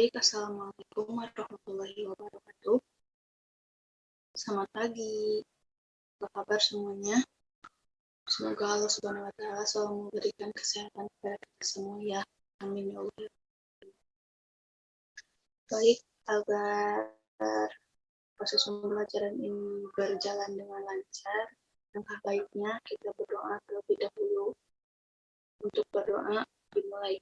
Baik, Assalamualaikum warahmatullahi wabarakatuh. Selamat pagi, apa kabar semuanya? Semoga Allah Subhanahu wa Ta'ala selalu memberikan kesehatan kepada kita semua ya. Amin ya Allah. Baik, agar proses pembelajaran ini berjalan dengan lancar, langkah baiknya kita berdoa terlebih dahulu. Untuk berdoa dimulai.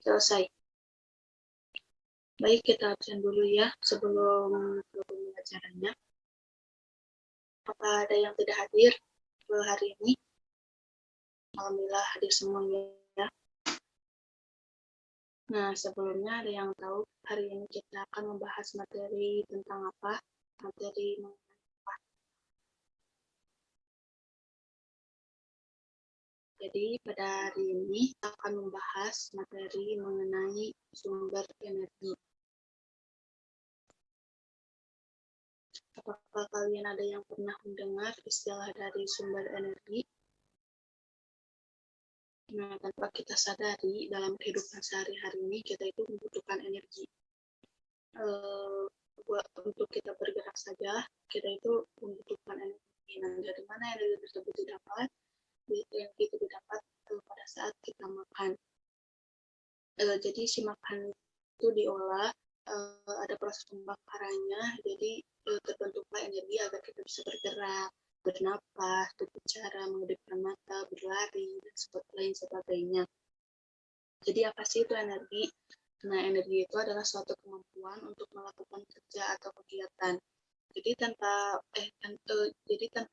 Selesai. Baik, kita absen dulu ya sebelum pembelajarannya. Apakah ada yang tidak hadir hari ini? Alhamdulillah hadir semuanya ya. Nah, sebelumnya ada yang tahu hari ini kita akan membahas materi tentang apa? Materi mengenai apa? Jadi pada hari ini kita akan membahas materi mengenai sumber energi. Apakah kalian ada yang pernah mendengar istilah dari sumber energi? Nah, tanpa kita sadari dalam kehidupan sehari-hari ini kita itu membutuhkan energi. Untuk kita bergerak saja, kita itu membutuhkan energi. Nah, dari mana energi tersebut didapat? Energi itu didapat pada saat kita makan. Jadi si makan itu diolah, ada proses pembakarannya, jadi terbentuklah energi agar kita bisa bergerak, bernapas, berbicara, mengedipkan mata, berlari, dan lain sebagainya. Jadi apa sih itu energi? Nah, energi itu adalah suatu kemampuan untuk melakukan kerja atau kegiatan. Jadi tanpa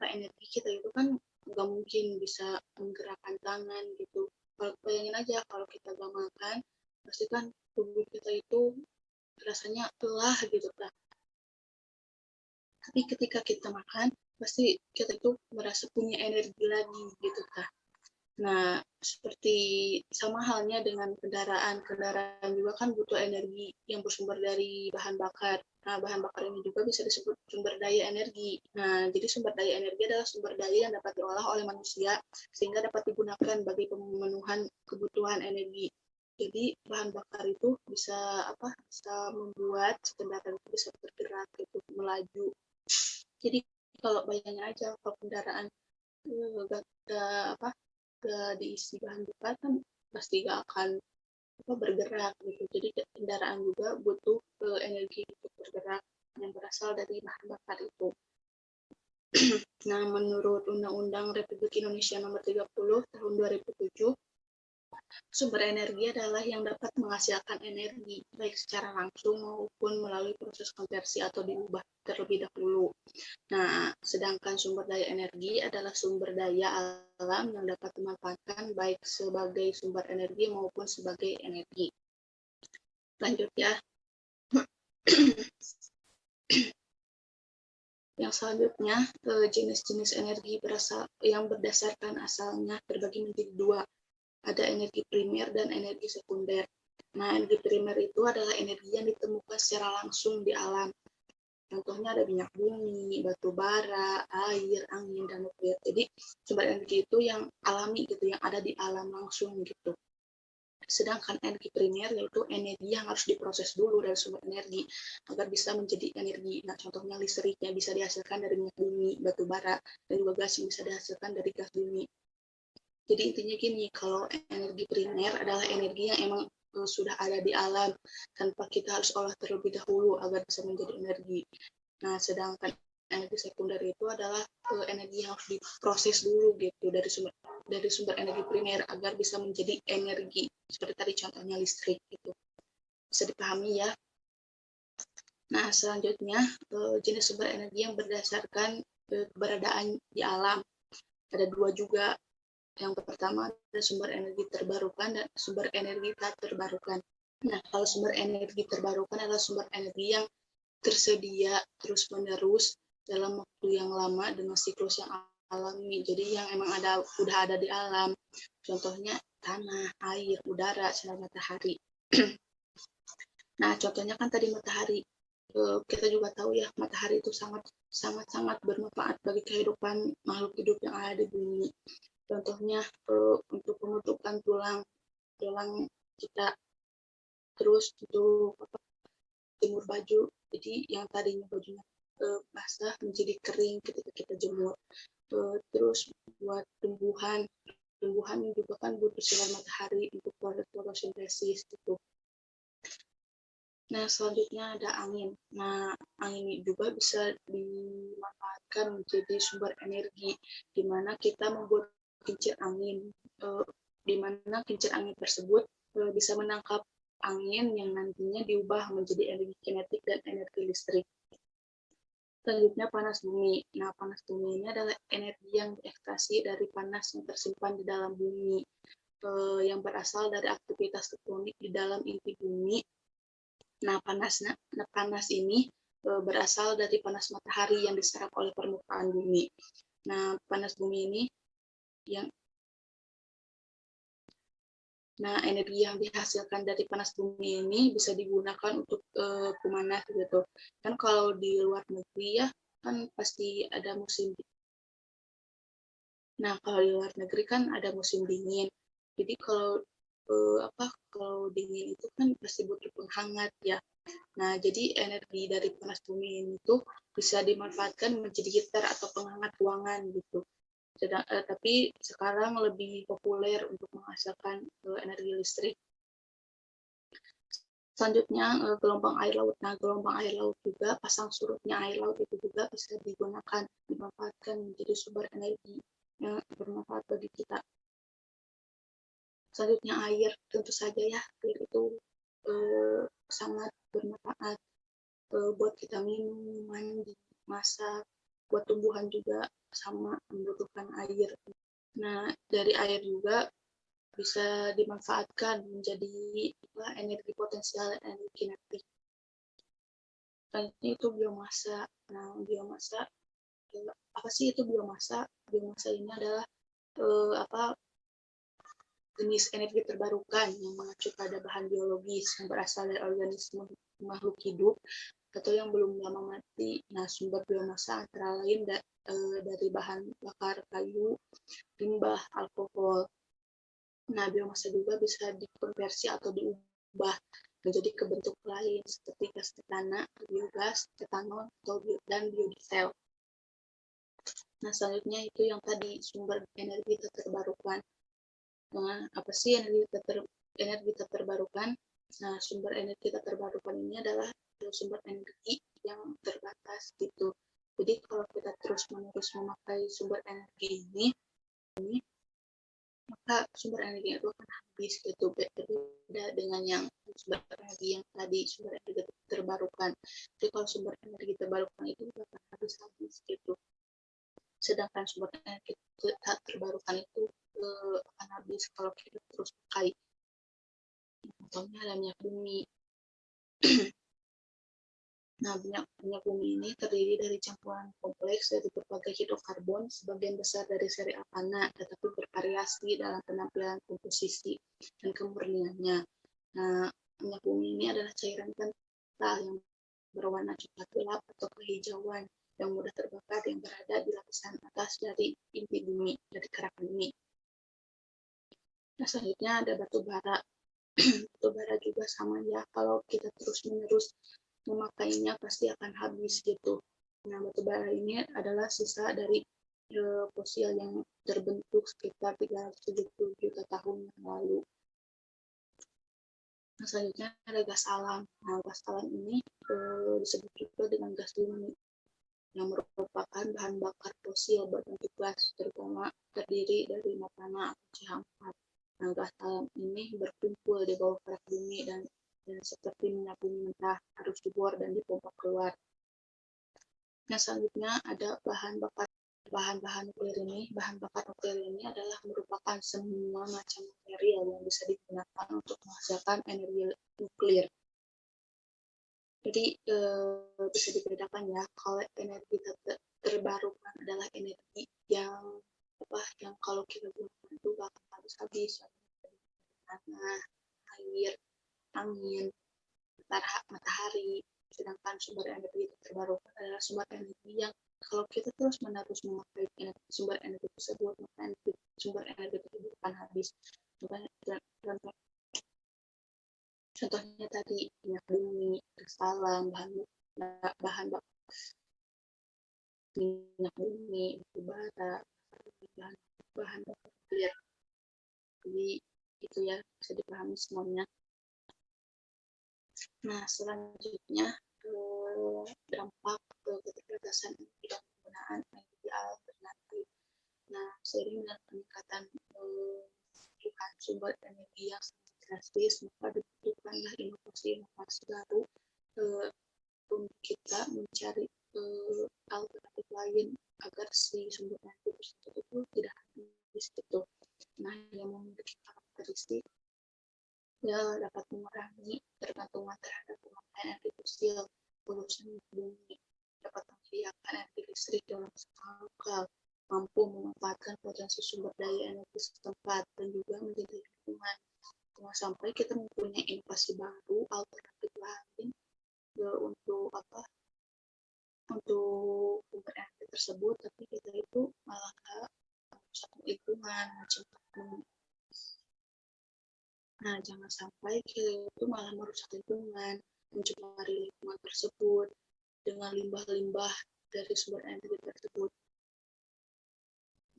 energi kita itu kan nggak mungkin bisa menggerakkan tangan gitu. Kalau bayangin aja kalau kita nggak makan, pasti kan tubuh kita itu rasanya lelah gitu kan. Tapi ketika kita makan, pasti kita itu merasa punya energi lagi gitu kan. Nah, seperti sama halnya dengan kendaraan. Kendaraan juga kan butuh energi yang bersumber dari bahan bakar. Nah, bahan bakar ini juga bisa disebut sumber daya energi. Nah, jadi sumber daya energi adalah sumber daya yang dapat diolah oleh manusia sehingga dapat digunakan bagi pemenuhan kebutuhan energi. Jadi bahan bakar itu bisa membuat kendaraan itu bisa bergerak gitu, melaju. Jadi kalau bayangin aja kalau kendaraan diisi bahan bakar kan pasti gak akan bergerak gitu. Jadi kendaraan juga butuh energi untuk bergerak yang berasal dari bahan bakar itu. Nah, menurut Undang-Undang Republik Indonesia Nomor 30 Tahun 2007, sumber energi adalah yang dapat menghasilkan energi baik secara langsung maupun melalui proses konversi atau diubah terlebih dahulu. Nah, sedangkan sumber daya energi adalah sumber daya alam yang dapat dimanfaatkan baik sebagai sumber energi maupun sebagai energi. Lanjut ya. Yang selanjutnya, jenis-jenis energi yang berdasarkan asalnya terbagi menjadi dua. Ada energi primer dan energi sekunder. Nah, energi primer itu adalah energi yang ditemukan secara langsung di alam. Contohnya ada minyak bumi, batu bara, air, angin, dan nuklir. Jadi sumber energi itu yang alami gitu, yang ada di alam langsung gitu. Sedangkan energi primer yaitu energi yang harus diproses dulu dari sumber energi agar bisa menjadi energi. Nah, contohnya listrik yang bisa dihasilkan dari minyak bumi, batu bara, dan juga gas yang bisa dihasilkan dari gas bumi. Jadi intinya gini, kalau energi primer adalah energi yang emang sudah ada di alam tanpa kita harus olah terlebih dahulu agar bisa menjadi energi. Nah, sedangkan energi sekunder itu adalah energi yang harus diproses dulu gitu dari sumber energi primer agar bisa menjadi energi. Seperti tadi contohnya listrik gitu. Bisa dipahami ya. Nah, selanjutnya jenis sumber energi yang berdasarkan keberadaan di alam. Ada dua juga. Yang pertama ada sumber energi terbarukan dan sumber energi tak terbarukan. Nah, kalau sumber energi terbarukan adalah sumber energi yang tersedia terus-menerus dalam waktu yang lama dengan siklus yang alami. Jadi yang emang udah ada di alam. Contohnya tanah, air, udara, sinar matahari. Nah, contohnya kan tadi matahari. kita juga tahu ya, matahari itu sangat bermanfaat bagi kehidupan makhluk hidup yang ada di bumi. Contohnya untuk pembentukan tulang kita, terus untuk jemur baju. Jadi yang tadinya bajunya basah menjadi kering ketika kita jemur. Terus buat tumbuhan juga kan butuh sinar matahari untuk fotosintesis gitu. Nah, selanjutnya ada angin. Nah, angin juga bisa dimanfaatkan menjadi sumber energi, di mana kita membuat kincir angin, di mana kincir angin tersebut bisa menangkap angin yang nantinya diubah menjadi energi kinetik dan energi listrik. Selanjutnya panas bumi. Nah, panas bumi ini adalah energi yang diekstraksi dari panas yang tersimpan di dalam bumi, yang berasal dari aktivitas tektonik di dalam inti bumi. Nah, panas ini berasal dari panas matahari yang diserap oleh permukaan bumi. Nah, panas bumi ini yang energi yang dihasilkan dari panas bumi ini bisa digunakan untuk pemanas gitu. Kan kalau di luar negeri ya kan pasti ada musim. Nah, kalau di luar negeri kan ada musim dingin. Jadi kalau dingin itu kan pasti butuh penghangat ya. Nah, jadi energi dari panas bumi ini tuh bisa dimanfaatkan menjadi heater atau penghangat ruangan gitu. Tapi sekarang lebih populer untuk menghasilkan energi listrik. Selanjutnya gelombang air laut. Nah, gelombang air laut juga, pasang surutnya air laut itu juga bisa dimanfaatkan menjadi sumber energi yang bermanfaat bagi kita. Selanjutnya air, tentu saja ya, air itu sangat bermanfaat buat kita minum, mandi, masak, buat tumbuhan juga sama membutuhkan air. Nah, dari air juga bisa dimanfaatkan menjadi energi potensial, energi kinetik. Selanjutnya itu biomasa. Nah, biomasa apa sih itu biomasa? Biomasa ini adalah jenis energi terbarukan yang mengacu pada bahan biologis yang berasal dari organisme makhluk hidup atau yang belum lama mati. Nah, sumber biomasa antara lain dari bahan bakar kayu, limbah, alkohol. Nah, biomasa juga bisa dikonversi atau diubah menjadi ke bentuk lain seperti gas metana, biogas, etanol, dan biodiesel. Nah, selanjutnya itu yang tadi sumber energi terbarukan. Nah, apa sih energi terbarukan? Nah, sumber energi terbarukan ini adalah sumber energi yang terbatas gitu. Jadi kalau kita terus-menerus memakai sumber energi ini, maka sumber energi itu akan habis gitu. Beda dengan yang sumber energi yang tadi, sumber energi terbarukan. Jadi kalau sumber energi terbarukan itu akan habis gitu. Sedangkan sumber energi terbarukan itu akan habis kalau kita terus pakai. Contohnya ada minyak bumi. Nah, minyak bumi ini terdiri dari campuran kompleks dari berbagai hidrokarbon, sebagian besar dari seri alkana, tetapi bervariasi dalam penampilan komposisi dan kemurniannya. Nah, minyak bumi ini adalah cairan kental yang berwarna coklat gelap atau kehijauan yang mudah terbakar yang berada di lapisan atas dari inti bumi, dari kerak bumi. Nah, selanjutnya ada batu bara. Batu bara juga sama ya, kalau kita terus-menerus memakainya pasti akan habis gitu. Nah, batu bara ini adalah sisa dari fosil yang terbentuk sekitar 370 juta tahun yang lalu. Nah, selanjutnya ada gas alam. Nah, gas alam ini disebut juga dengan gas bumi, yang merupakan bahan bakar fosil berbentuk gas, terutama terdiri dari metana atau CH4. Nah, gas alam ini berkumpul di bawah kerak bumi dan seperti minyak bumi mentah harus dibor dan dipompa keluar. Nah, selanjutnya ada bahan-bahan nuklir ini. Bahan bakar nuklir ini adalah merupakan semua macam material yang bisa digunakan untuk menghasilkan energi nuklir. Jadi bisa dibedakan ya, kalau energi terbarukan adalah energi yang kalau kita gunakan itu bakal habis, tanah, air, angin, matahari. Sedangkan sumber energi terbarukan adalah sumber energi yang kalau kita terus-menerus memakai sumber energi tersebut, maka sumber energi tersebut akan habis. Contohnya tadi minyak bumi, gas alam, bahan minyak bumi, batu bara, bahan bakar nuklir. Jadi itu ya, bisa dipahami semuanya. Nah, selanjutnya dampak keterbatasan dan penggunaan energi alternatif. Nah, seiring dengan peningkatan sumber energi yang sangat drastis, maka dibutuhkanlah inovasi-inovasi baru untuk kita mencari alternatif lain agar si sumber energi tersebut itu tidak habis gitu. Nah, yang memiliki karakteristik ya dapat mengurangi tergantungan terhadap pemakaian energi fosil, polusi bumi, dapat menyediakan energi listrik dalam skala lokal, mampu memanfaatkan potensi sumber daya energi setempat, dan juga menjadi lingkungan. Jangan sampai kita mempunyai inovasi baru, alternatif lain untuk untuk sumber energi tersebut, tapi kita itu malah merusak lingkungan, menciptakan. Nah, jangan sampai kita itu malah merusak lingkungan, mencemari lingkungan tersebut dengan limbah-limbah dari sumber energi tersebut.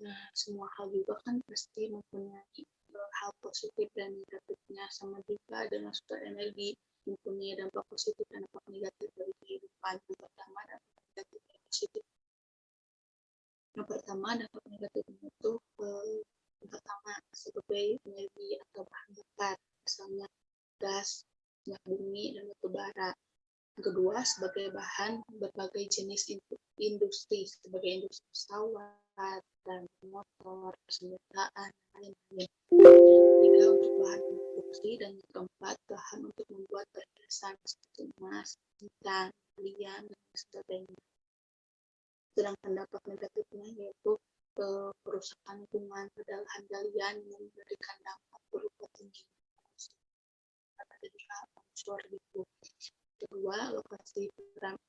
Nah, semua hal juga kan pasti mempunyai hal positif dan negatifnya, sama juga dengan sumber energi mempunyai dampak positif dan dampak negatif bagi kehidupan. Yang pertama, dampak negatif dan positif. Yang pertama, dampak negatifnya itu pertama sebagai energi atau bahan bakar, misalnya gas, minyak bumi, dan batu bara. Yang kedua, sebagai bahan berbagai jenis industri, sebagai industri pesawat, dan motor, persenjataan, dan lain-lain. Yang ketiga, untuk bahan produksi, dan yang keempat, bahan untuk membuat perhiasan seperti emas, bintang, berlian, dan sebagainya. Sedangkan dampak negatifnya yaitu kerusakan lingkungan pada lahan galian yang memberikan dampak berupa tinggi pada longsor gitu. Kedua, lokasi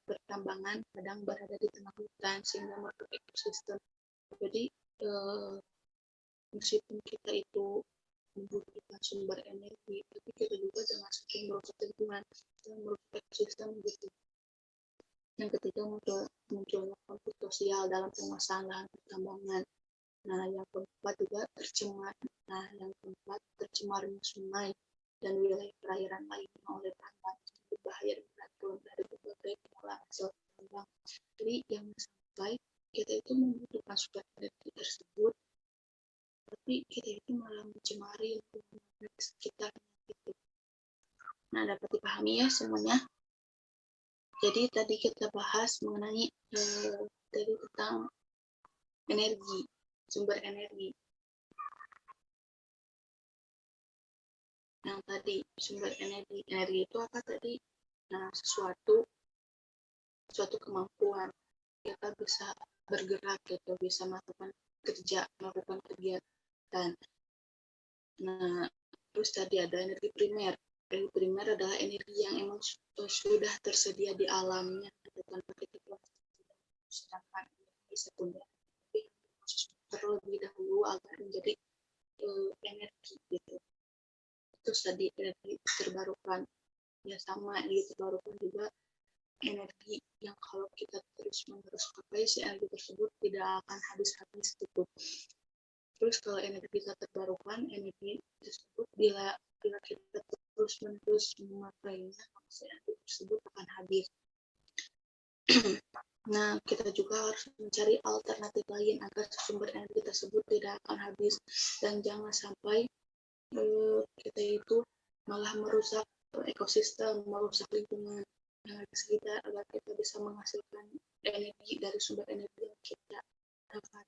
pertambangan kadang berada di tengah hutan sehingga merusak ekosistem. Jadi meskipun kita itu membutuhkan sumber energi, tapi kita juga jangan sampai merusak lingkungan dan merusak ekosistem gitu. Yang ketiga, munculnya konflik sosial dalam penguasaan lahan pertambangan. Nah, yang keempat juga tercemarnya sungai dan wilayah perairan lainnya oleh bahan berbahaya dan beracun dari berbagai pengolahan hasil tambang. Jadi yang sampai kita itu membutuhkan sumber energi tersebut, tapi kita itu malah mencemari lingkungan sekitarnya gitu. Nah, dapat dipahami ya semuanya. Jadi tadi kita bahas mengenai tentang energi, sumber energi. Yang tadi sumber energi itu apa tadi? Nah, suatu kemampuan kita bisa bergerak gitu, bisa melakukan kegiatan. Nah, terus tadi ada energi primer. Energi primer adalah energi yang emang sudah tersedia di alamnya tanpa kita sedangkan energi sekunder terlebih dahulu agar menjadi energi gitu. Terus tadi energi terbarukan, ya sama energi terbarukan juga energi yang kalau kita terus-menerus pakai si energi tersebut tidak akan habis-habis gitu. Terus kalau energi terbarukan, energi tersebut bila kita terus-menerus memakainya, maka si energi tersebut akan habis. Nah, kita juga harus mencari alternatif lain agar sumber energi tersebut tidak akan habis dan jangan sampai kita itu malah merusak ekosistem, merusak lingkungan yang ada sekitar agar kita bisa menghasilkan energi dari sumber energi yang kita dapat.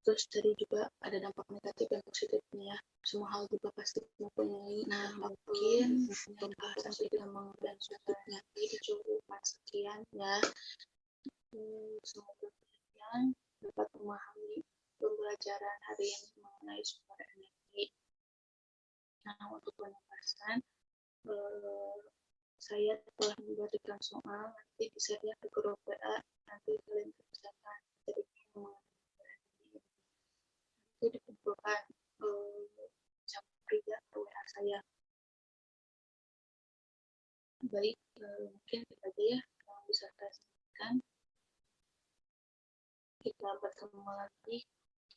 Terus tadi juga ada dampak negatif dan positifnya ya. Semua hal juga pasti mempunyai. Nah, mungkin pembahasan kita mengenai selanjutnya. Jadi cuma sekian ya. Semoga kalian dapat memahami pembelajaran hari ini mengenai sumber energi. Nah, untuk penugasan saya telah memberikan soal, nanti bisa lihat di grup WA, nanti kalian kerjakan. Jadi nanti dikumpulkan jam kerja ke WA saya. Baik, mungkin itu aja ya yang bisa saya sampaikan. Kita bertemu lagi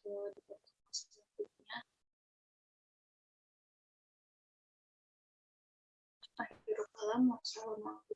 di pertemuan selanjutnya. Akhirul kalam, wassalamualaikum.